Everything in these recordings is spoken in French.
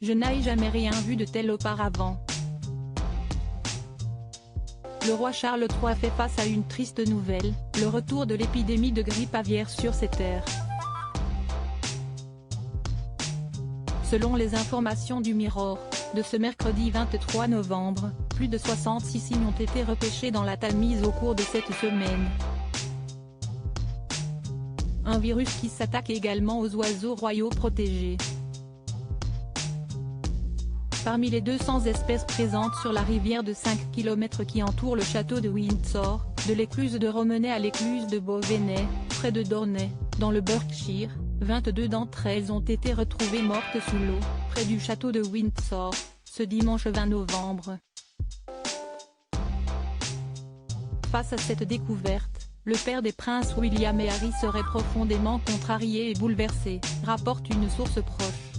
Je n'ai jamais rien vu de tel auparavant. Le roi Charles III fait face à une triste nouvelle, le retour de l'épidémie de grippe aviaire sur ses terres. Selon les informations du Mirror, de ce mercredi 23 novembre, plus de 66 cygnes ont été repêchés dans la Tamise au cours de cette semaine. Un virus qui s'attaque également aux oiseaux royaux protégés. Parmi les 200 espèces présentes sur la rivière de 5 km qui entoure le château de Windsor, de l'écluse de Romenay à l'écluse de Beauveney, près de Dorney, dans le Berkshire, 22 d'entre elles ont été retrouvées mortes sous l'eau, près du château de Windsor, ce dimanche 20 novembre. Face à cette découverte, le père des princes William et Harry serait profondément contrarié et bouleversé, rapporte une source proche.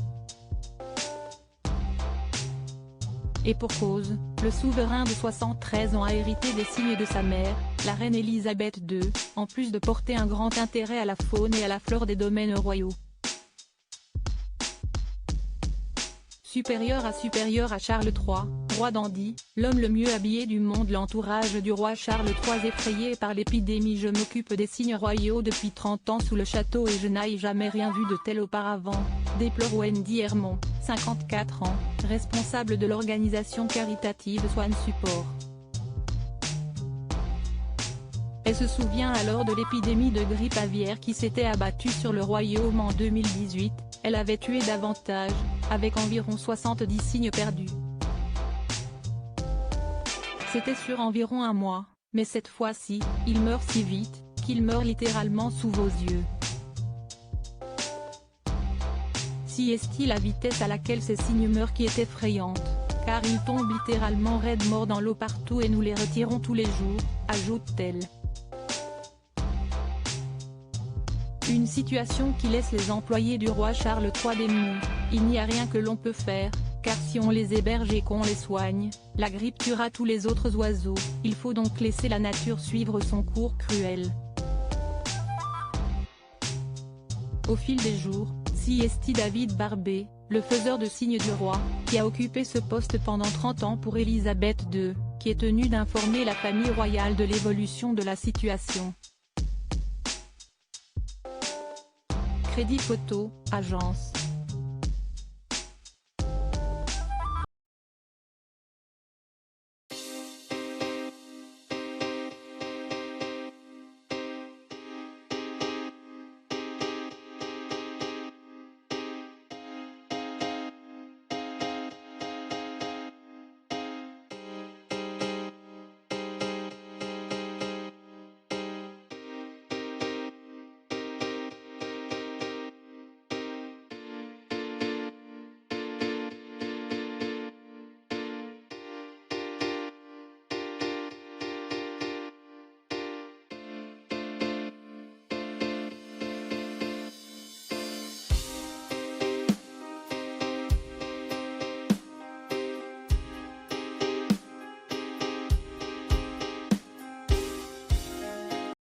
Et pour cause, le souverain de 73 ans a hérité des signes de sa mère, la reine Elisabeth II, en plus de porter un grand intérêt à la faune et à la flore des domaines royaux. Supérieur à Charles III, roi dandy, l'homme le mieux habillé du monde. L'entourage du roi Charles III effrayé par l'épidémie. Je m'occupe des signes royaux depuis 30 ans sous le château et je n'ai jamais rien vu de tel auparavant, déplore Wendy Hermon, 54 ans, responsable de l'organisation caritative Swan Support. Elle se souvient alors de l'épidémie de grippe aviaire qui s'était abattue sur le royaume en 2018, elle avait tué davantage, avec environ 70 cygnes perdus. C'était sur environ un mois, mais cette fois-ci, il meurt si vite, qu'il meurt littéralement sous vos yeux. Si est-il la vitesse à laquelle ces cygnes meurent qui est effrayante, car ils tombent littéralement raides morts dans l'eau partout et nous les retirons tous les jours, ajoute-t-elle. Une situation qui laisse les employés du roi Charles III démunis. Il n'y a rien que l'on peut faire, car si on les héberge et qu'on les soigne, la grippe tuera tous les autres oiseaux, il faut donc laisser la nature suivre son cours cruel. Au fil des jours, C.St. David Barbet, le faiseur de signes du roi, qui a occupé ce poste pendant 30 ans pour Elisabeth II, qui est tenu d'informer la famille royale de l'évolution de la situation. Crédit photo, agence.